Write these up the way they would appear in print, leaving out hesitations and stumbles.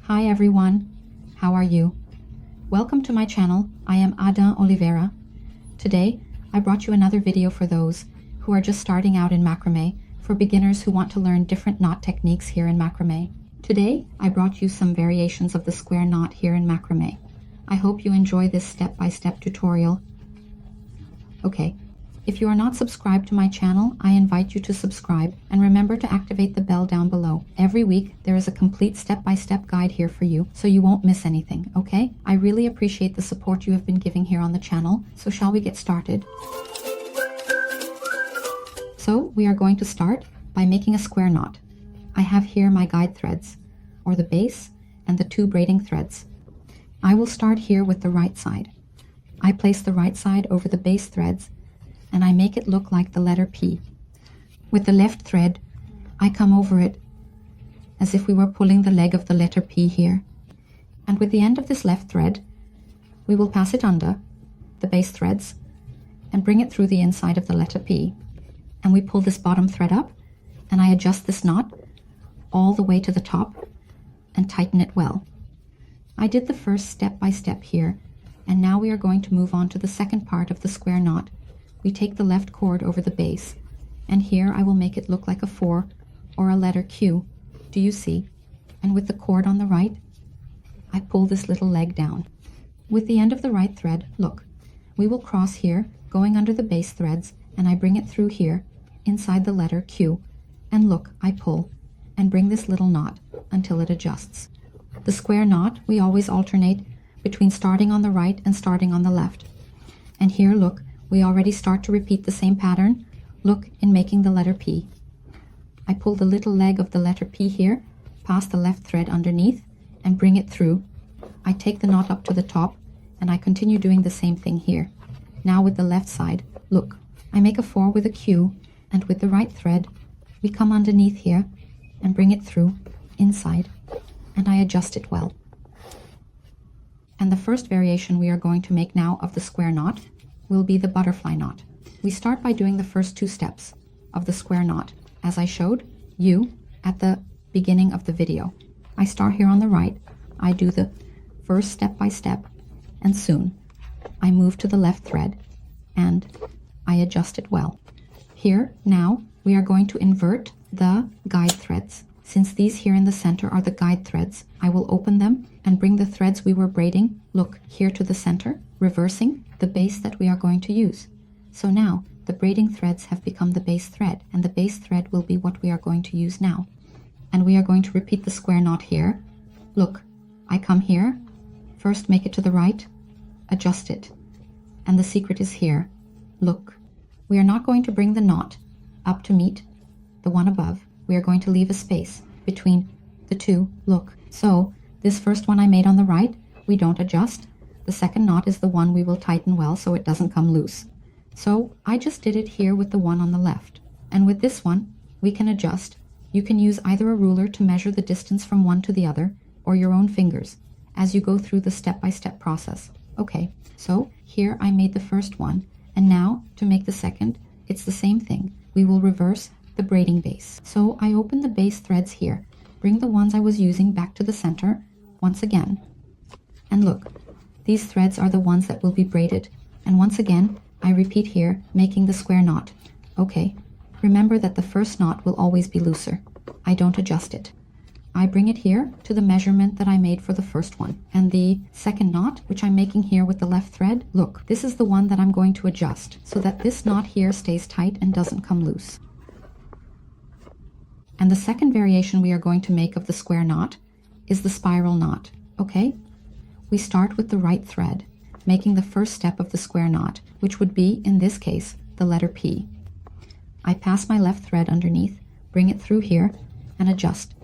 Hi everyone, how are you? Welcome to my channel. I am Ada Oliveira. Today, I brought you another video for those who are just starting out in macrame, for beginners who want to learn different knot techniques here in macrame. Today, I brought you some variations of the square knot here in macrame. I hope you enjoy this step-by-step tutorial. Okay, if you are not subscribed to my channel, I invite you to subscribe and remember to activate the bell down below. Every week, there is a complete step-by-step guide here for you, so you won't miss anything, okay? I really appreciate the support you have been giving here on the channel, so shall we get started? So, we are going to start by making a square knot. I have here my guide threads, or the base, and the two braiding threads. I will start here with the right side. I place the right side over the base threads, and I make it look like the letter P. With the left thread, I come over it as if we were pulling the leg of the letter P here. And with the end of this left thread, we will pass it under the base threads and bring it through the inside of the letter P. And we pull this bottom thread up, and I adjust this knot all the way to the top and tighten it well. I did the first step by step here, and now we are going to move on to the second part of the square knot. We take the left cord over the base, and here I will make it look like a 4 or a letter Q. Do you see? And with the cord on the right, I pull this little leg down. With the end of the right thread, look, we will cross here, going under the base threads, and I bring it through here, inside the letter Q. And look, I pull, and bring this little knot until it adjusts. The square knot, we always alternate between starting on the right and starting on the left. And here, look, we already start to repeat the same pattern. Look, in making the letter P. I pull the little leg of the letter P here, pass the left thread underneath, and bring it through. I take the knot up to the top, and I continue doing the same thing here. Now with the left side, look, I make a 4 with a Q, and with the right thread, we come underneath here, and bring it through, inside, and I adjust it well. And the first variation we are going to make now of the square knot will be the butterfly knot. We start by doing the first 2 steps of the square knot, as I showed you at the beginning of the video. I start here on the right, I do the first step by step, and soon I move to the left thread, and I adjust it well. Here, now, we are going to invert the guide threads. Since these here in the center are the guide threads, I will open them and bring the threads we were braiding, look, here to the center, reversing the base that we are going to use. So now, the braiding threads have become the base thread, and the base thread will be what we are going to use now. And we are going to repeat the square knot here. Look, I come here, first make it to the right, adjust it. And the secret is here. Look, we are not going to bring the knot up to meet the one above. We are going to leave a space between the two. Look, so this first one I made on the right, we don't adjust. The second knot is the one we will tighten well so it doesn't come loose. So I just did it here with the one on the left. And with this one, we can adjust. You can use either a ruler to measure the distance from one to the other, or your own fingers, as you go through the step-by-step process. Okay, so here I made the first one, and now to make the second, it's the same thing. We will reverse the braiding base. So I open the base threads here, bring the ones I was using back to the center once again. And look, these threads are the ones that will be braided. And once again, I repeat here, making the square knot. Okay, remember that the first knot will always be looser. I don't adjust it. I bring it here to the measurement that I made for the first one. And the second knot, which I'm making here with the left thread, look, this is the one that I'm going to adjust so that this knot here stays tight and doesn't come loose. And the second variation we are going to make of the square knot is the spiral knot, okay? We start with the right thread, making the first step of the square knot, which would be, in this case, the letter P. I pass my left thread underneath, bring it through here, and adjust.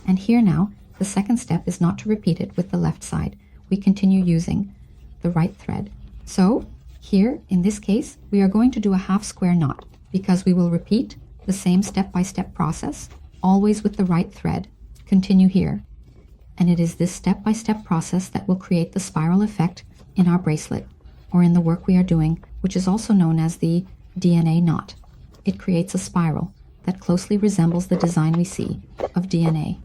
And here now, the second step is not to repeat it with the left side. We continue using the right thread. So, here, in this case, we are going to do a half square knot, because we will repeat the same step-by-step process, always with the right thread. Continue here. And it is this step-by-step process that will create the spiral effect in our bracelet, or in the work we are doing, which is also known as the DNA knot. It creates a spiral that closely resembles the design we see of DNA.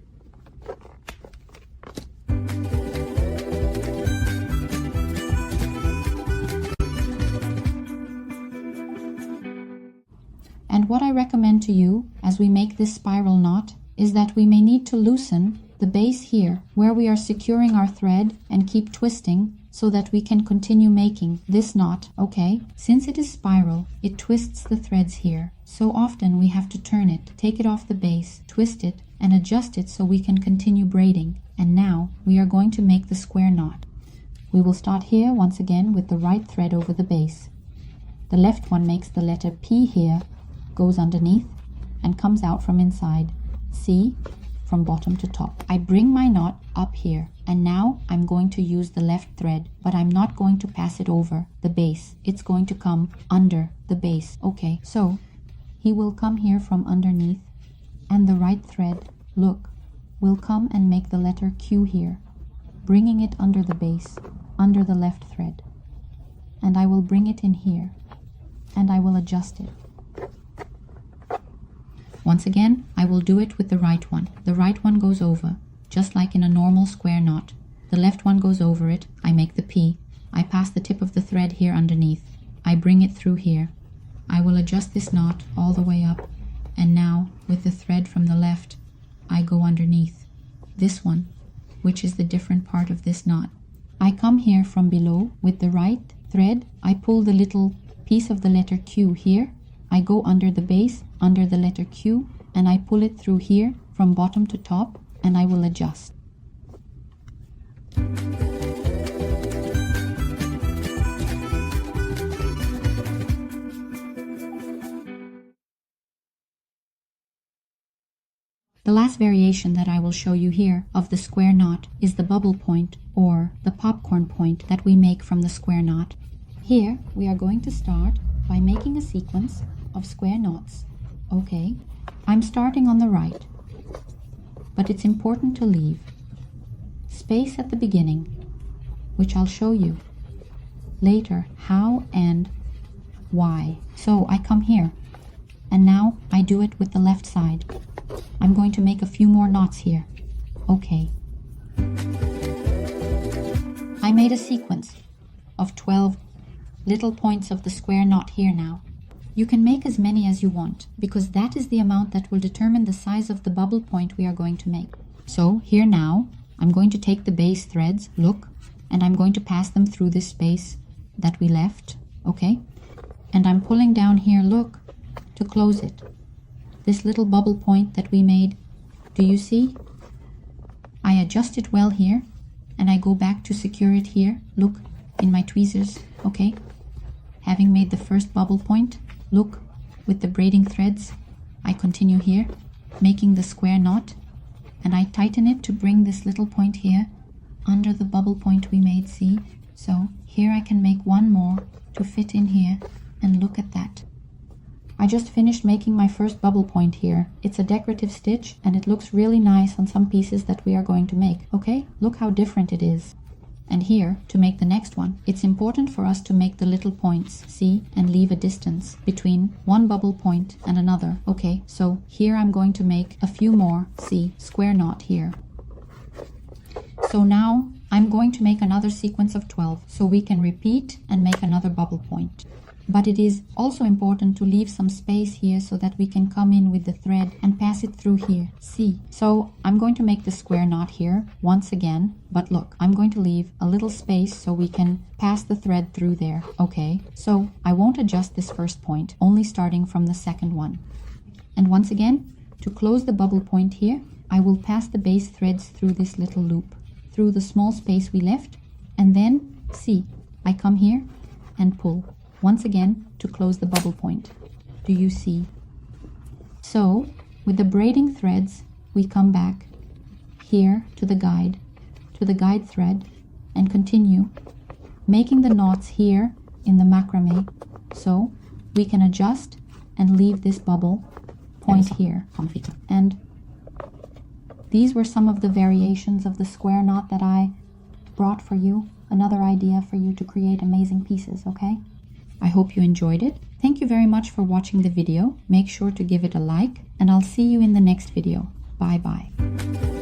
And what I recommend to you as we make this spiral knot is that we may need to loosen the base here where we are securing our thread and keep twisting so that we can continue making this knot, okay? Since it is spiral, it twists the threads here. So often we have to turn it, take it off the base, twist it, and adjust it so we can continue braiding. And now we are going to make the square knot. We will start here once again with the right thread over the base. The left one makes the letter P here, goes underneath, and comes out from inside. See? From bottom to top. I bring my knot up here, and now I'm going to use the left thread, but I'm not going to pass it over the base. It's going to come under the base. Okay, so he will come here from underneath, and the right thread, look, will come and make the letter Q here, bringing it under the base, under the left thread. And I will bring it in here, and I will adjust it. Once again, I will do it with the right one. The right one goes over, just like in a normal square knot. The left one goes over it. I make the P. I pass the tip of the thread here underneath. I bring it through here. I will adjust this knot all the way up. And now, with the thread from the left, I go underneath this one, which is the different part of this knot. I come here from below with the right thread. I pull the little piece of the letter Q here. I go under the base, under the letter Q, and I pull it through here from bottom to top, and I will adjust. The last variation that I will show you here of the square knot is the bubble point or the popcorn point that we make from the square knot. Here we are going to start by making a sequence of square knots. Okay, I'm starting on the right, but it's important to leave space at the beginning, which I'll show you later how and why. So I come here, and now I do it with the left side. I'm going to make a few more knots here. Okay. I made a sequence of 12 little points of the square knot here now. You can make as many as you want, because that is the amount that will determine the size of the bubble point we are going to make. So here now, I'm going to take the base threads, look, and I'm going to pass them through this space that we left, okay? And I'm pulling down here, look, to close it. This little bubble point that we made, do you see? I adjust it well here, and I go back to secure it here, look, in my tweezers, okay? Having made the first bubble point, look, with the braiding threads, I continue here, making the square knot, and I tighten it to bring this little point here under the bubble point we made, see? So here I can make one more to fit in here, and look at that. I just finished making my first bubble point here. It's a decorative stitch, and it looks really nice on some pieces that we are going to make, okay? Look how different it is. And here, to make the next one, it's important for us to make the little points, see, and leave a distance between one bubble point and another. Okay, so here I'm going to make a few more, see, square knot here. So now I'm going to make another sequence of 12, so we can repeat and make another bubble point. But it is also important to leave some space here so that we can come in with the thread and pass it through here. See? So I'm going to make the square knot here once again, but look, I'm going to leave a little space so we can pass the thread through there. Okay, so I won't adjust this first point, only starting from the second one. And once again, to close the bubble point here, I will pass the base threads through this little loop, through the small space we left, and then, see, I come here and pull. Once again, to close the bubble point. Do you see? So, with the braiding threads, we come back here to the guide thread, and continue making the knots here in the macrame, so we can adjust and leave this bubble point here. And these were some of the variations of the square knot that I brought for you. Another idea for you to create amazing pieces, okay? I hope you enjoyed it. Thank you very much for watching the video. Make sure to give it a like, and I'll see you in the next video. Bye bye.